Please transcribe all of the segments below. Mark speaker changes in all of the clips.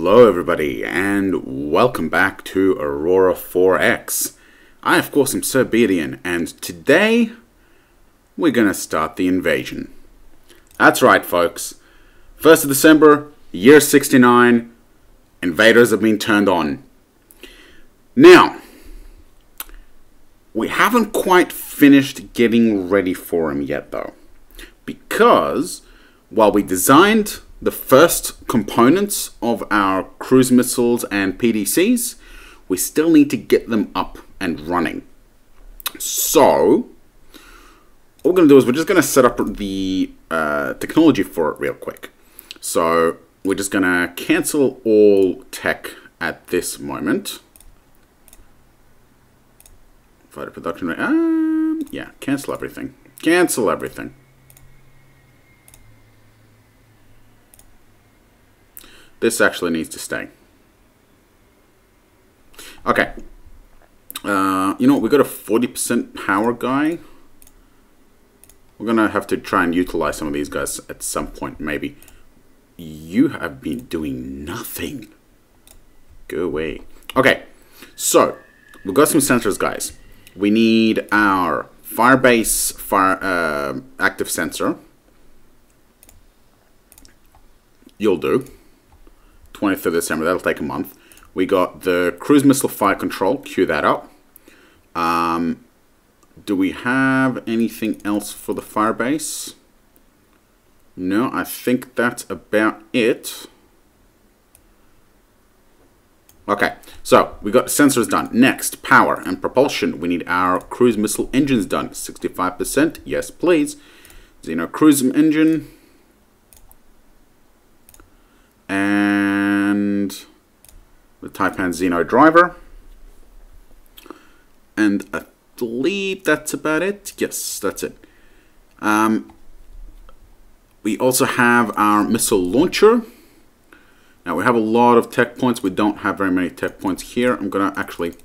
Speaker 1: Hello everybody and welcome back to Aurora 4X. I of course am Sir Beardian and today we're gonna start the invasion. That's right folks, 1st of December, year 69, invaders have been turned on. Now, we haven't quite finished getting ready for him yet though, because while we designed the first components of our cruise missiles and PDCs, we still need to get them up and running. So, what we're going to do is we're just going to set up the technology for it real quick. So, we're just going to cancel all tech at this moment. Fighter production rate, yeah, cancel everything. Cancel everything. This actually needs to stay. Okay. You know what? We got a 40% power guy. We're going to have to try and utilize some of these guys at some point, maybe. You have been doing nothing. Go away. Okay. So, we've got some sensors, guys. We need our Firebase active sensor. You'll do. 20th of December, that'll take a month. We got the cruise missile fire control, cue that up. Do we have anything else for the fire base? No, I think that's about it. Okay, so we got sensors done. Next, power and propulsion. We need our cruise missile engines done. 65%, yes please. Xeno cruise engine. And the Taipan Xeno driver. And I believe that's about it. Yes, that's it. We also have our missile launcher. Now we have a lot of tech points. We don't have very many tech points here. I'm going to actually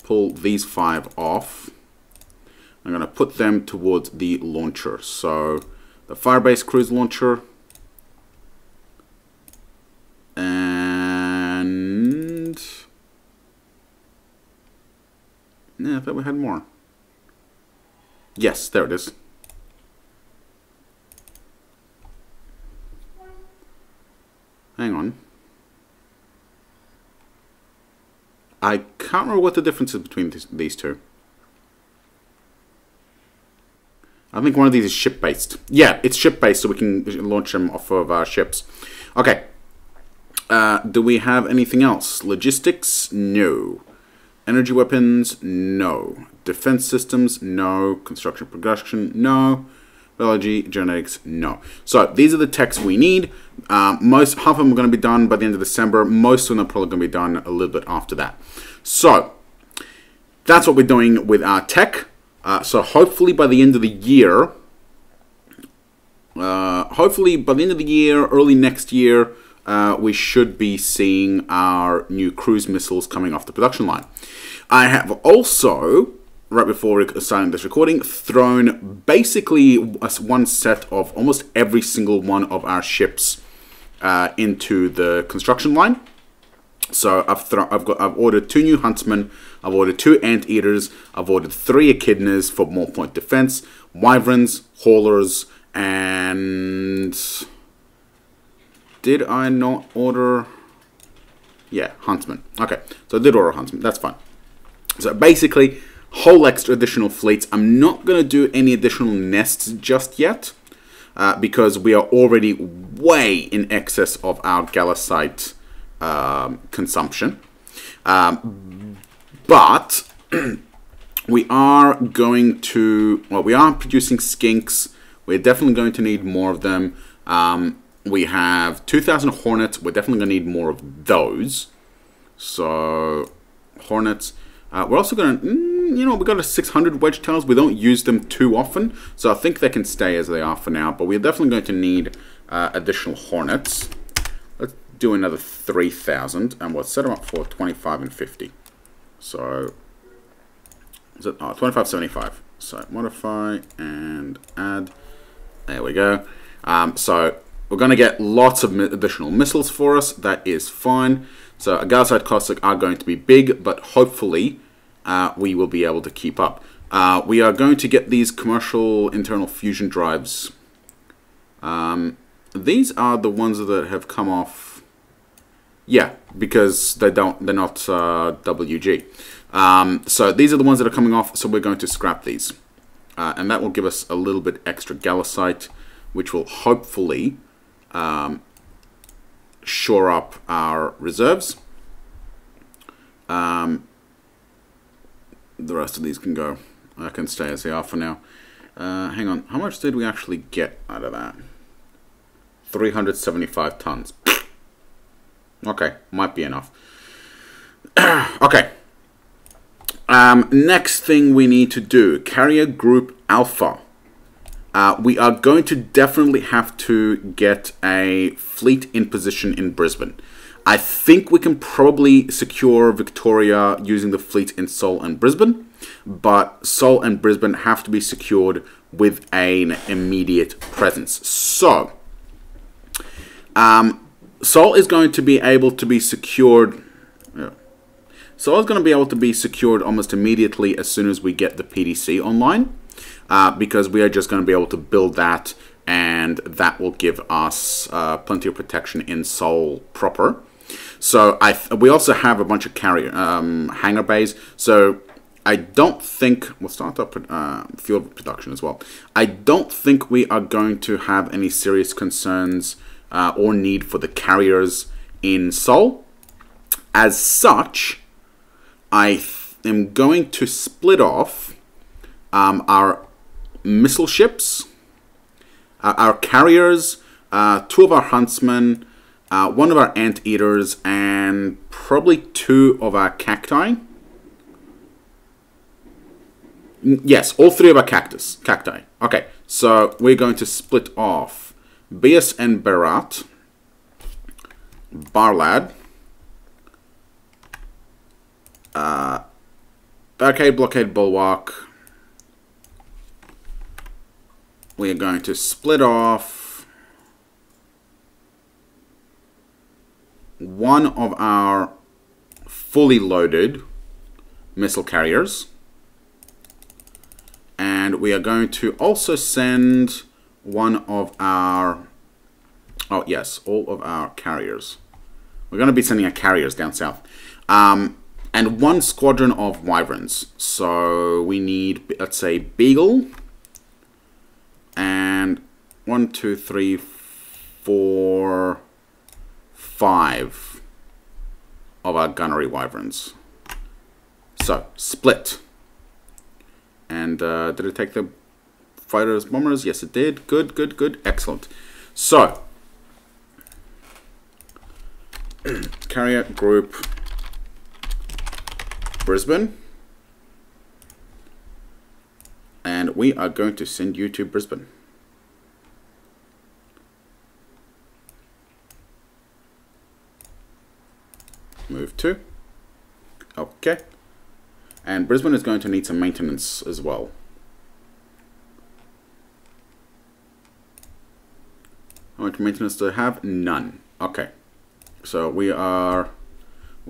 Speaker 1: pull these 5 off. I'm going to put them towards the launcher. So the Firebase cruise launcher. And yeah, I thought we had more. Yes, there it is. Hang on. I can't remember what the difference is between these two. I think one of these is ship-based. Yeah, it's ship-based, so we can launch them off of our ships. Okay. Do we have anything else? Logistics? No. Energy weapons? No. Defense systems? No. Construction production? No. Biology, genetics? No. So these are the techs we need. Half of them are going to be done by the end of December. Most of them are probably going to be done a little bit after that. So that's what we're doing with our tech. So hopefully by the end of the year, early next year, we should be seeing our new cruise missiles coming off the production line. I have also, right before starting this recording, thrown basically one set of almost every single one of our ships into the construction line. So I've ordered 2 new huntsmen, I've ordered 2 anteaters, I've ordered 3 echidnas for more point defense, wyverns, haulers, and did I not order? Yeah, huntsman. Okay, so I did order huntsman. That's fine. So basically, whole extra additional fleets. I'm not going to do any additional nests just yet because we are already way in excess of our Galasite consumption. But we are going to, well, we are producing skinks. We're definitely going to need more of them. We have 2,000 Hornets. We're definitely going to need more of those. So, Hornets. We're also going to, you know, we got a 600 wedge tails. We don't use them too often. So, I think they can stay as they are for now. But we're definitely going to need additional Hornets. Let's do another 3,000. And we'll set them up for 25 and 50. So, is it? Oh, 25, 75. So, modify and add. There we go. So, we're going to get lots of additional missiles for us. That is fine. So our Galaxite costs are going to be big, but hopefully we will be able to keep up. We are going to get these commercial internal fusion drives. These are the ones that have come off. Yeah, because they're not WG. So these are the ones that are coming off. So we're going to scrap these, and that will give us a little bit extra Galaxite, which will hopefully shore up our reserves. The rest of these can go. I can stay as they are for now. Hang on, how much did we actually get out of that? 375 tons. Okay, might be enough. Okay. Next thing we need to do, Carrier Group Alpha. We are going to definitely have to get a fleet in position in Brisbane. I think we can probably secure Victoria using the fleet in Seoul and Brisbane, but Seoul and Brisbane have to be secured with an immediate presence. So, Seoul is going to be able to be secured. Seoul is going to be able to be secured almost immediately as soon as we get the PDC online, because we are just going to be able to build that, and that will give us plenty of protection in Seoul proper. So we also have a bunch of carrier hangar bays. So I don't think we'll start up field production as well. I don't think we are going to have any serious concerns or need for the carriers in Seoul. As such, I am going to split off our missile ships, our carriers, 2 of our huntsmen, 1 of our anteaters, and probably 2 of our cacti. Yes, all 3 of our cacti. Okay, so we're going to split off BSN Berat, Barlad, Barricade, Blockade, Bulwark. We are going to split off 1 of our fully loaded missile carriers. And we are going to also send 1 of our, oh yes, all of our carriers. We're going to be sending our carriers down south. And 1 squadron of wyverns. So we need, let's say, Beagle. And 1, 2, 3, 4, 5 of our gunnery wyverns. So, split. And did it take the fighters, bombers? Yes, it did. Good, good, good. Excellent. So, Carrier Group Brisbane. And we are going to send you to Brisbane. Move to. Okay. And Brisbane is going to need some maintenance as well. How much maintenance do I have? None. Okay. So we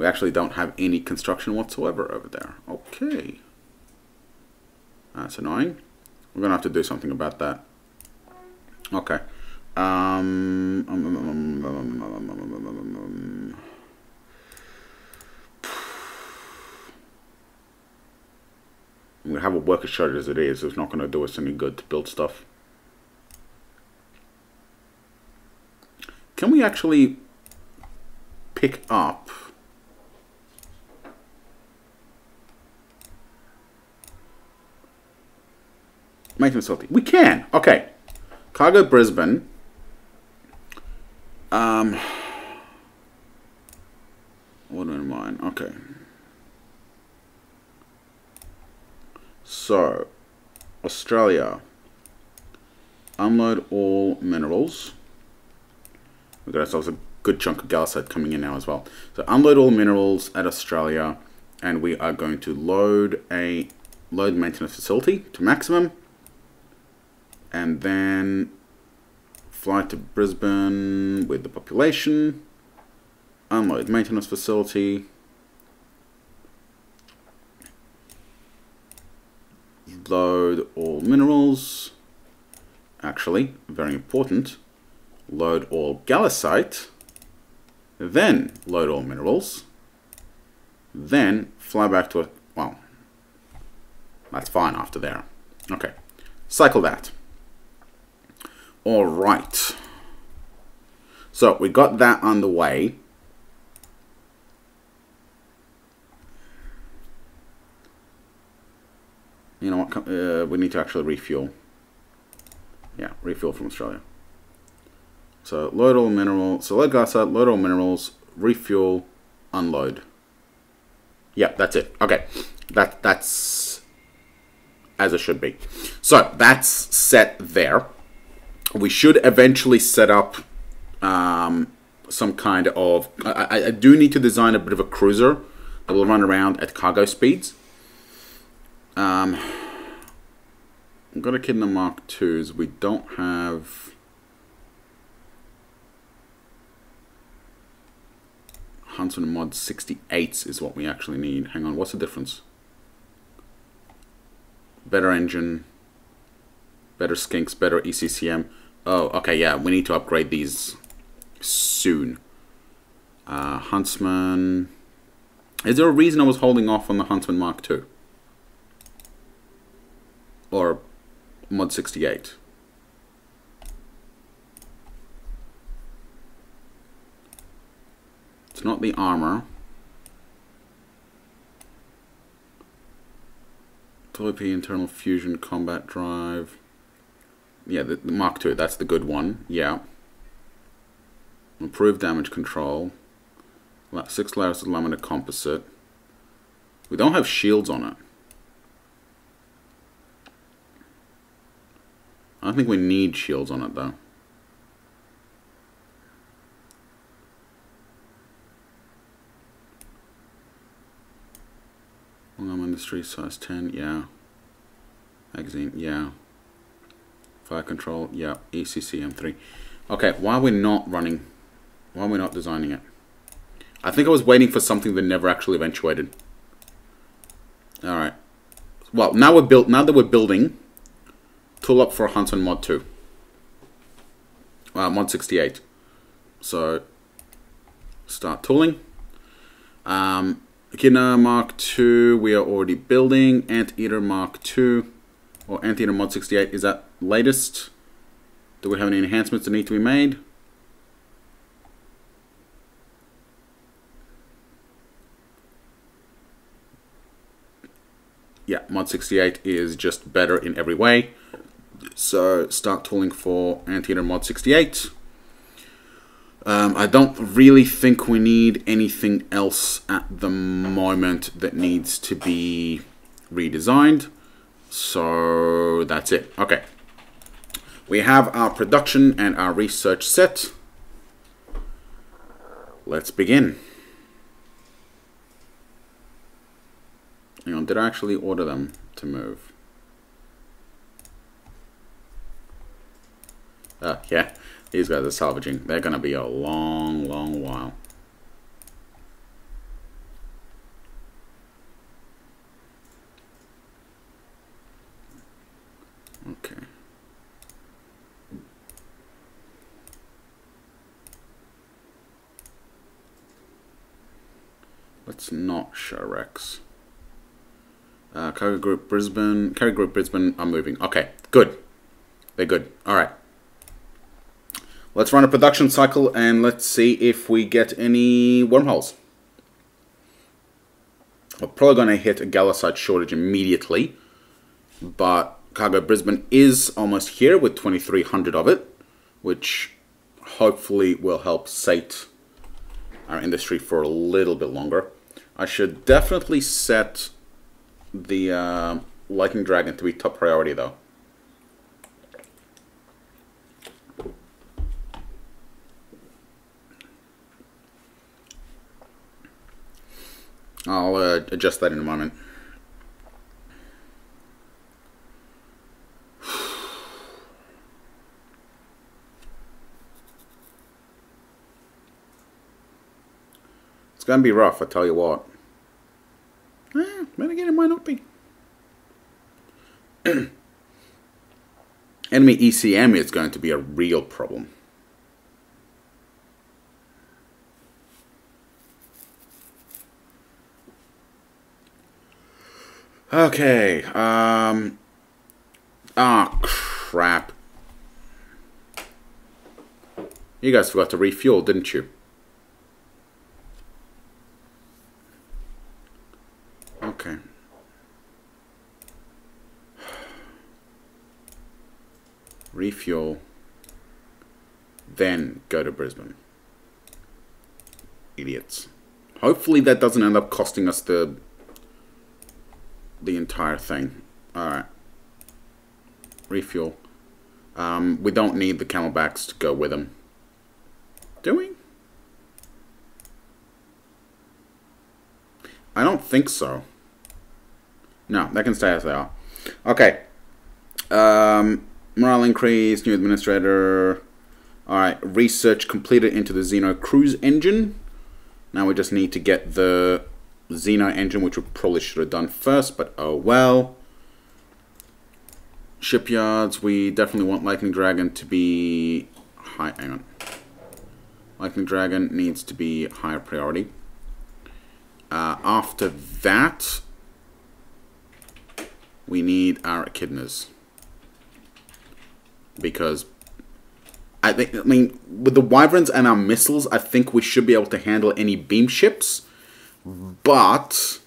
Speaker 1: actually don't have any construction whatsoever over there. Okay. That's annoying. We're going to have to do something about that. Okay. We have a worker shortage as it is. It's not going to do us any good to build stuff. Can we actually pick up maintenance facility? We can. Okay. Cargo Brisbane. What do I mind? Okay. So, Australia. Unload all minerals. We've got ourselves a good chunk of Galaxite coming in now as well. So unload all minerals at Australia, and we are going to load a maintenance facility to maximum, and then Fly to Brisbane with the population. Unload maintenance facility. Load all minerals. Actually, very important. Load all gallicite. Then load all minerals. Then fly back to a... well, that's fine after there. Okay. Cycle that. Alright. So, we got that underway. You know what? We need to actually refuel. Yeah, refuel from Australia. So, load all minerals. So, load gas out, load all minerals, refuel, unload. Yeah, that's it. Okay. That's as it should be. So, that's set there. We should eventually set up some kind of... I do need to design a bit of a cruiser that will run around at cargo speeds. I've got a kid in the Mark IIs. We don't have... Huntsman Mod 68s is what we actually need. Hang on, what's the difference? Better engine, better skinks, better ECCM. Oh, okay, yeah, we need to upgrade these soon. Huntsman... Is there a reason I was holding off on the Huntsman Mark II? Or Mod 68? It's not the armor. P internal fusion combat drive. Yeah, the Mark II, that's the good one. Yeah. Improved damage control. 6 layers of laminate composite. We don't have shields on it. I don't think we need shields on it though. Long industry size 10, yeah. Magazine, yeah. Fire control, yeah. ECCM3. Okay, why are we not running? Why are we not designing it? I think I was waiting for something that never actually eventuated. Alright. Well, now that we're building, tool up for Huntsman Mod 2. Mod 68. So, start tooling. Echidna Mark II, we are already building. Anteater Mark II, or Anteater Mod 68, is that latest? Do we have any enhancements that need to be made? Yeah, Mod 68 is just better in every way. So, start tooling for Anteater Mod 68. I don't really think we need anything else at the moment that needs to be redesigned. So, that's it. Okay. We have our production and our research set. Let's begin. Hang on, did I actually order them to move? Yeah, these guys are salvaging. They're gonna be a long, long while. Okay. Let's not show Rex. Cargo Group Brisbane. Cargo Group Brisbane are moving. Okay, good. They're good. Alright. Let's run a production cycle and let's see if we get any wormholes. We're probably going to hit a gallicite shortage immediately. But Cargo Brisbane is almost here with 2,300 of it. Which hopefully will help sate our industry for a little bit longer. I should definitely set the Lightning Dragon to be top priority though. I'll adjust that in a moment. going to be rough, I tell you what. Then again, it might not be. Enemy ECM is going to be a real problem. Okay. Ah, crap. You guys forgot to refuel, didn't you? Okay. Refuel. Then go to Brisbane. Idiots. Hopefully that doesn't end up costing us the entire thing. Alright. Refuel. We don't need the camelbacks to go with them. Do we? I don't think so. No, they can stay as they are. Okay. Morale increase, new administrator. Alright, research completed into the Xeno cruise engine. Now we just need to get the Xeno engine, which we probably should have done first, but oh well. Shipyards, we definitely want Lightning Dragon to be high. Hang on. Lightning Dragon needs to be higher priority. After that, we need our echidnas. Because I mean, with the Wyverns and our missiles, I think we should be able to handle any beam ships. But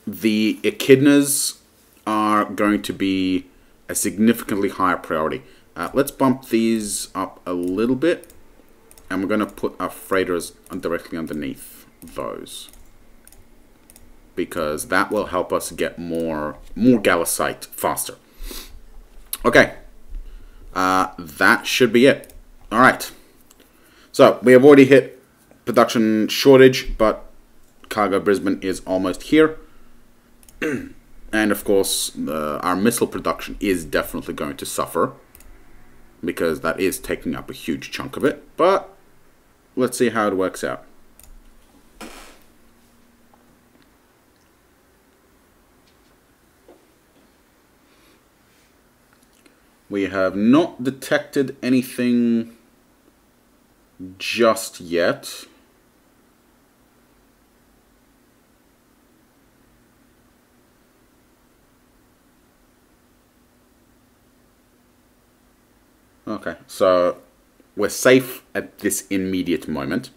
Speaker 1: the echidnas are going to be a significantly higher priority. Let's bump these up a little bit. And we're going to put our freighters directly underneath those. Because that will help us get more Gallicite faster. Okay. That should be it. Alright. So, we have already hit production shortage, but Cargo Brisbane is almost here. And of course, our missile production is definitely going to suffer. Because that is taking up a huge chunk of it. But, let's see how it works out. We have not detected anything just yet. Okay, so we're safe at this immediate moment.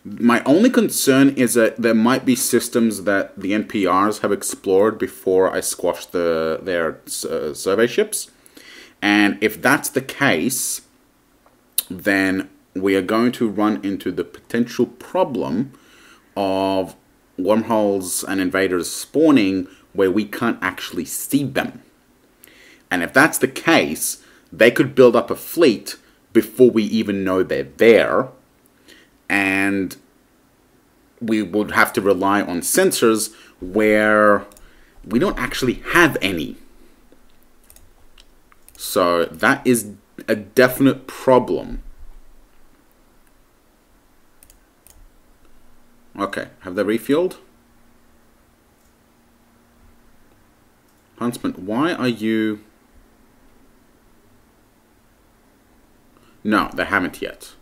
Speaker 1: My only concern is that there might be systems that the NPRs have explored before I squash their survey ships. And if that's the case, then we are going to run into the potential problem of wormholes and invaders spawning where we can't actually see them. And if that's the case, they could build up a fleet before we even know they're there. And we would have to rely on sensors where we don't actually have any. So that is a definite problem. Okay, have they refueled? Huntsman, why are you... No, they haven't yet.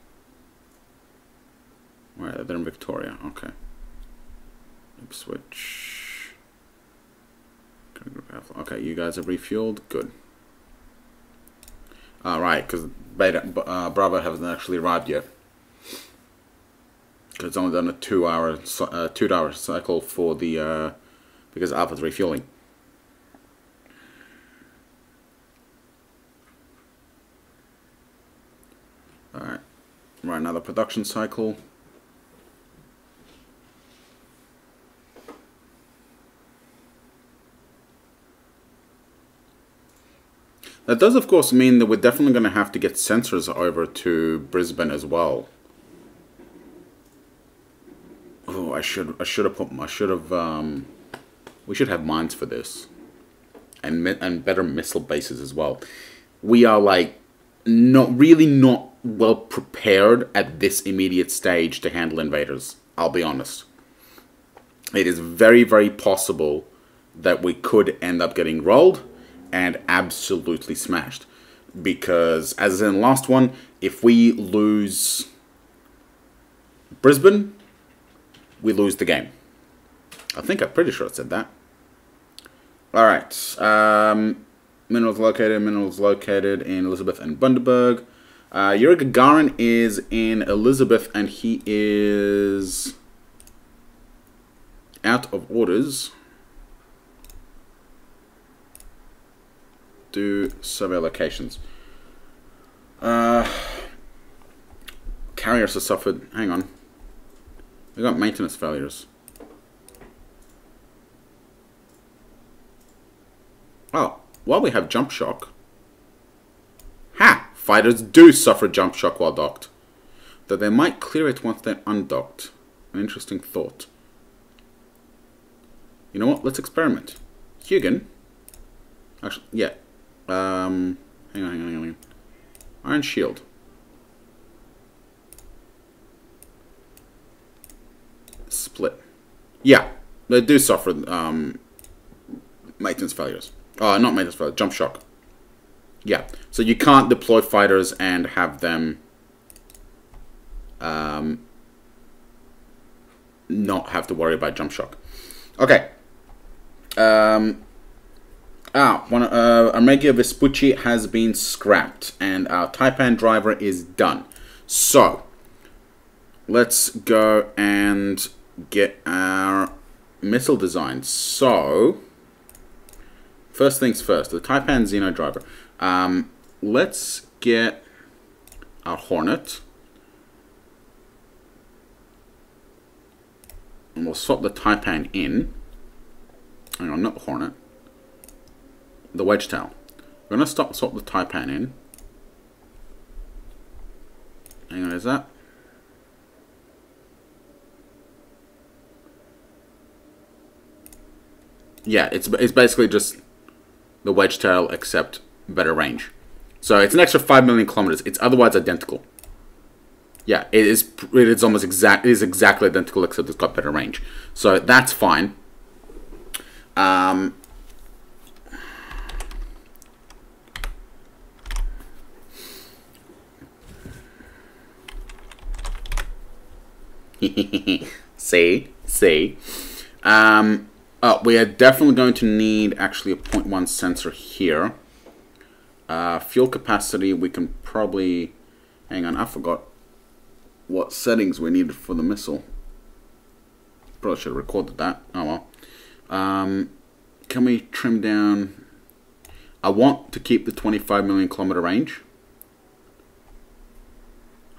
Speaker 1: Where are they? They're in Victoria, okay. Ipswich. Okay, you guys have refueled, good. Right, because Bravo hasn't actually arrived yet. Because it's only done a 2 hour cycle for the because Alpha's refueling. All right, another production cycle. That does, of course, mean that we're definitely going to have to get sensors over to Brisbane as well. Oh, we should have mines for this, and better missile bases as well. We are like not well prepared at this immediate stage to handle invaders. I'll be honest. it is very, very possible that we could end up getting rolled and absolutely smashed. Because, as in the last one, if we lose Brisbane, we lose the game. I'm pretty sure it said that. Alright. Minerals located in Elizabeth and Bundaberg. Yuri Gagarin is in Elizabeth, and he is out of orders. Do survey locations. Carriers have suffered. Hang on. We got maintenance failures. Oh, well, we have jump shock. Ha! Fighters do suffer jump shock while docked, though they might clear it once they're undocked. An interesting thought. You know what? Let's experiment. Hugan. Actually, yeah. Hang on. Iron Shield. Split. Yeah, they do suffer maintenance failures. Not maintenance failures, jump shock. Yeah, so you can't deploy fighters and have them not have to worry about jump shock. Okay. Armegia Vespucci has been scrapped, and our Taipan driver is done. So, let's go and get our missile design. So, first things first, the Taipan Xeno driver. Let's get our Hornet. And we'll swap the Taipan in. Hang on, not the Hornet. The Wedgetail. We're going to swap the Taipan in. Hang on, is that? Yeah, it's basically just the Wedgetail except better range. So it's an extra 5 million kilometers. It's otherwise identical. Yeah, it is almost exact. It is exactly identical except it's got better range. So that's fine. See. We are definitely going to need actually a 0.1 sensor here. Fuel capacity, we can probably... Hang on, I forgot what settings we needed for the missile. Probably should have recorded that. Oh well. Can we trim down... I want to keep the 25 million kilometer range.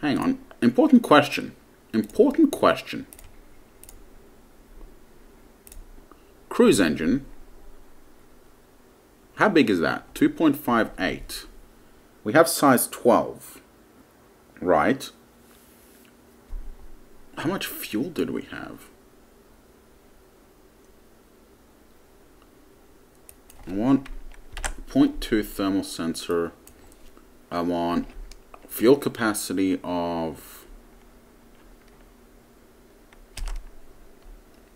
Speaker 1: Hang on. Important question. Cruise engine. How big is that? 2.58. We have size 12. Right. How much fuel did we have? I want 0.2 thermal sensor. I want fuel capacity of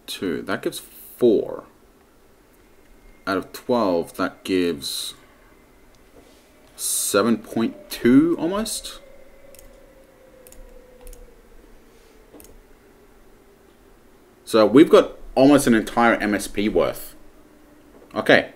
Speaker 1: 2. That gives 4. Out of 12, that gives 7.2 almost. So we've got almost an entire MSP worth. Okay.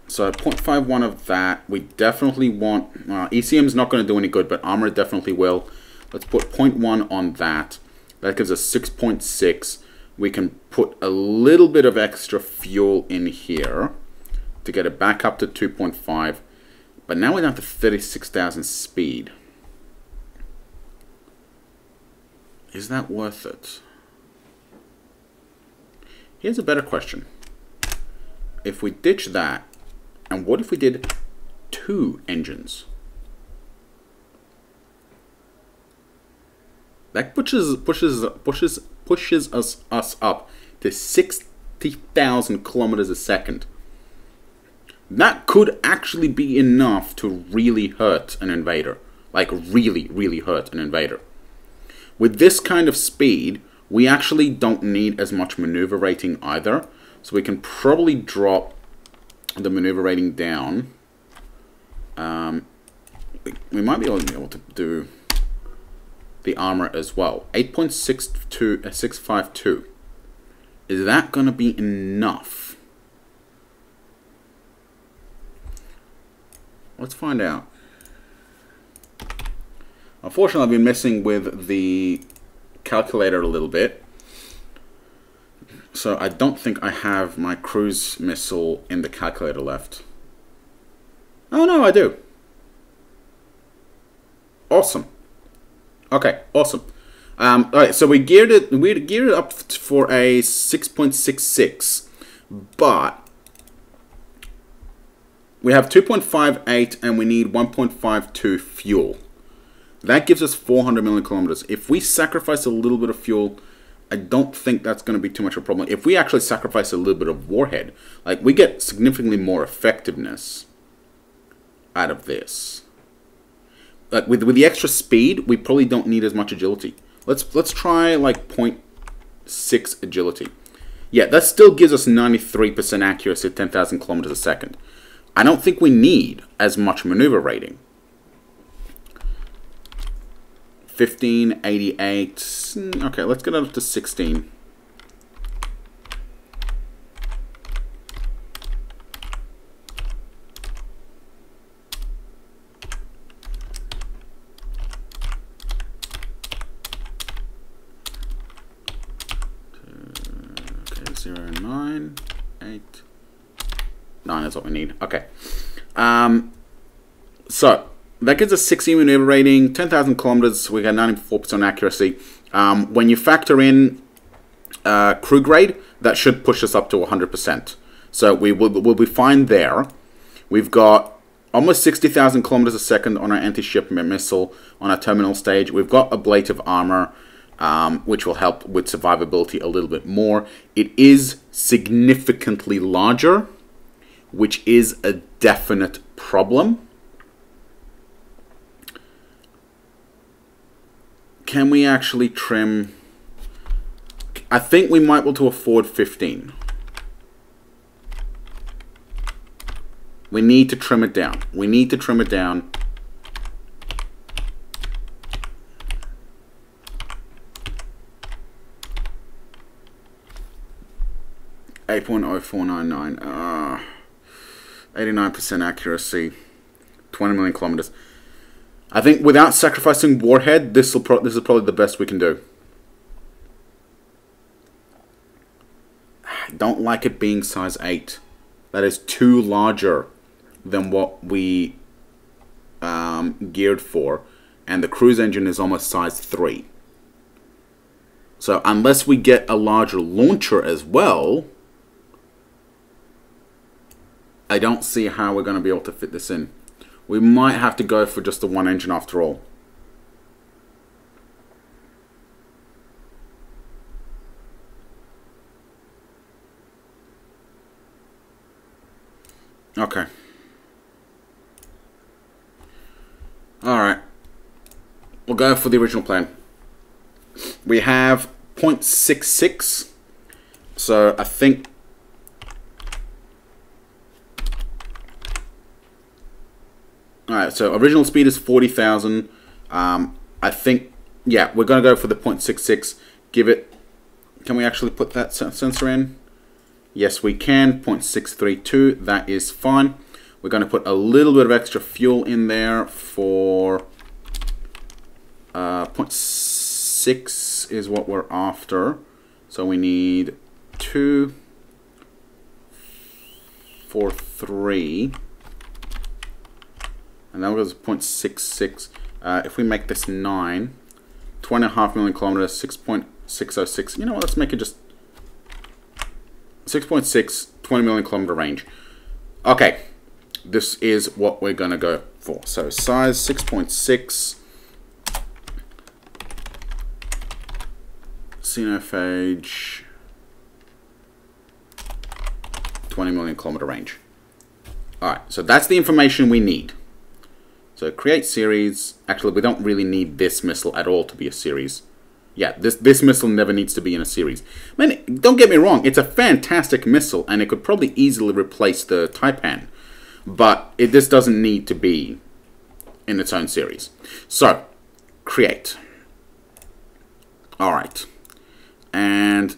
Speaker 1: So 0.51 of that. We definitely want... ECM's not going to do any good, but armor definitely will. Let's put 0.1 on that. That gives us 6.6. We can put a little bit of extra fuel in here to get it back up to 2.5. But now we're down to 36,000 speed. Is that worth it? Here's a better question. If we ditch that, and what if we did 2 engines? That pushes us up to 60,000 kilometers a second. That could actually be enough to really hurt an invader. Like really, really hurt an invader. With this kind of speed, We actually don't need as much maneuver rating either. So we can probably drop the maneuver rating down. We might be able to do the armor as well. 8.652. Is that going to be enough? Let's find out. Unfortunately, I've been messing with the calculator a little bit. So I don't think I have my cruise missile in the calculator left. Oh no, I do. Awesome. Okay, awesome. Alright, so we geared it up for a 6.66, but we have 2.58 and we need 1.52 fuel. That gives us 400 million kilometers. If we sacrifice a little bit of fuel, I don't think that's going to be too much of a problem. If we actually sacrifice a little bit of warhead, like, we get significantly more effectiveness out of this. Like, with the extra speed, we probably don't need as much agility. Let's try like 0.6 agility. Yeah, that still gives us 93% accuracy at 10,000 kilometers a second. I don't think we need as much maneuver rating. 15, 88. Okay, let's get up to 16. Okay, 0, 9, 8, 9 is what we need. Okay. So that gives us 16 maneuver rating, 10,000 kilometers. We got 94% accuracy. When you factor in crew grade, that should push us up to 100%. So we'll be fine there. We've got almost 60,000 kilometers a second on our anti-ship missile on our terminal stage. We've got ablative armor, which will help with survivability a little bit more. It is significantly larger, which is a definite problem. Can we actually trim? I think we might be able to afford 15. We need to trim it down. We need to trim it down. .0499. 89% accuracy. 20 million kilometers. I think without sacrificing warhead, this is probably the best we can do. I don't like it being size 8. That is too larger than what we geared for, and the cruise engine is almost size 3. So unless we get a larger launcher as well, I don't see how we're going to be able to fit this in. We might have to go for just the one engine after all. Okay. Alright. We'll go for the original plan. We have 0.66. So I think... Alright, so original speed is 40,000. I think, yeah, we're going to go for the 0.66. Give it... Can we actually put that sensor in? Yes, we can. 0.632. That is fine. We're going to put a little bit of extra fuel in there for... 0.6 is what we're after. So we need 2, 4, 3... And that goes 0.66. If we make this 9, 20.5 million kilometers, 6.606. You know what? Let's make it just 6.6, 20 million kilometer range. Okay, this is what we're gonna go for. So size 6.6. Xenophage. 20 million kilometer range. All right, so that's the information we need. So create series. Actually, we don't really need this missile at all to be a series. Yeah, this missile never needs to be in a series. I mean, don't get me wrong, it's a fantastic missile, and it could probably easily replace the Taipan, but this doesn't need to be in its own series. So, create. Alright. And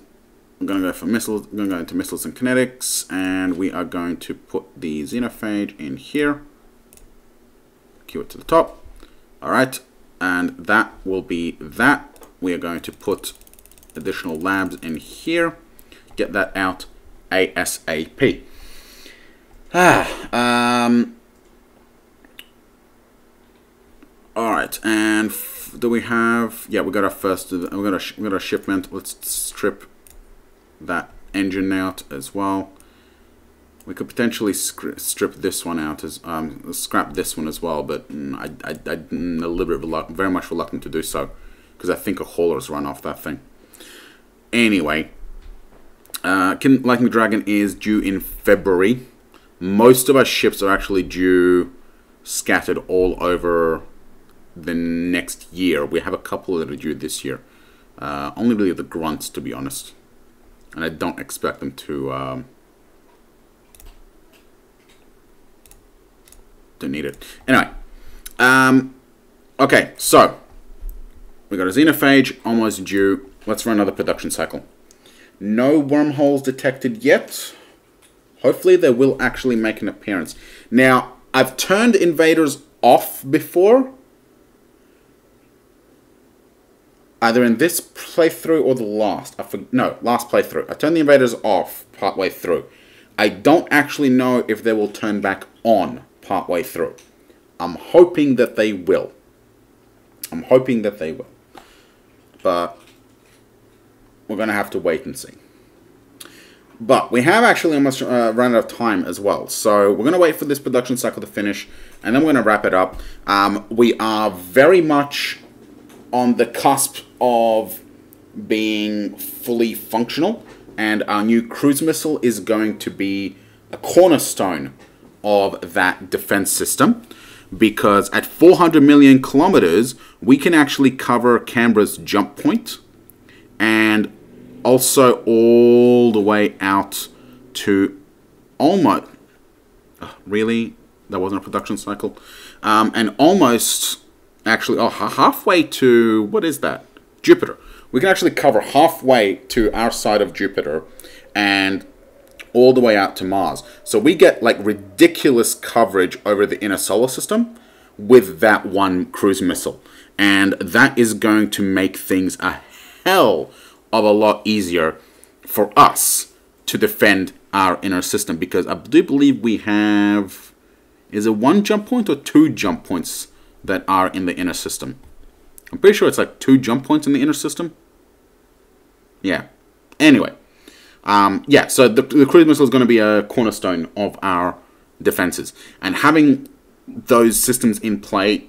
Speaker 1: I'm going to go for missiles. I'm going to go into missiles and kinetics, and we are going to put the xenophage in here. Queue it to the top. Alright, and that will be that. We are going to put additional labs in here. Get that out ASAP. Alright, and do we have... Yeah, we got our first... we got our shipment. Let's strip that engine out as well. We could potentially strip this one out, as scrap this one as well, but I'm a little bit very much reluctant to do so, because I think a hauler's run off that thing. Anyway, Lightning Dragon is due in February. Most of our ships are actually due scattered all over the next year. We have a couple that are due this year. Only really the grunts, to be honest. And I don't expect them to need it. Anyway, okay, so we got a xenophage almost due. Let's run another production cycle. No wormholes detected yet. Hopefully they will actually make an appearance. Now, I've turned invaders off before. Either in this playthrough or the last. No, last playthrough. I turned the invaders off partway through. I don't actually know if they will turn back on partway through. I'm hoping that they will. I'm hoping that they will. But we're going to have to wait and see. But we have actually almost run out of time as well. So we're going to wait for this production cycle to finish, and then we're going to wrap it up. We are very much on the cusp of being fully functional, and our new cruise missile is going to be a cornerstone of that defense system, because at 400 million kilometers, we can actually cover Canberra's jump point, and also all the way out to almost... really? That wasn't a production cycle? And almost, actually, halfway to... what is that? Jupiter. We can actually cover halfway to our side of Jupiter and all the way out to Mars. So we get like ridiculous coverage over the inner solar system with that one cruise missile. And that is going to make things a hell of a lot easier for us to defend our inner system, because I do believe we have... is it 1 jump point or 2 jump points that are in the inner system? I'm pretty sure it's like 2 jump points in the inner system. Yeah. Anyway. Yeah, so the cruise missile is going to be a cornerstone of our defenses. And having those systems in play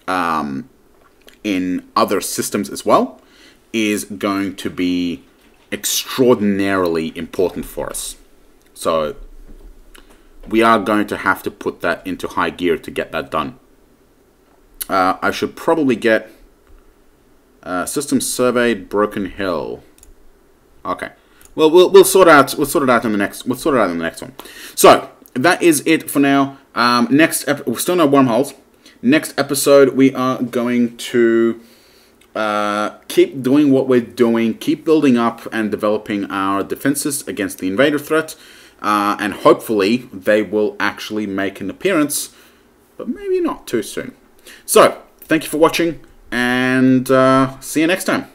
Speaker 1: in other systems as well is going to be extraordinarily important for us. So we are going to have to put that into high gear to get that done. I should probably get system surveyed Broken Hill. Okay. Well, we'll sort it out. We'll sort it out in the next. We'll sort it out in the next one. So that is it for now. We're still no wormholes. Next episode, we are going to keep doing what we're doing, keep building up and developing our defenses against the invader threat, and hopefully they will actually make an appearance, but maybe not too soon. So thank you for watching, and see you next time.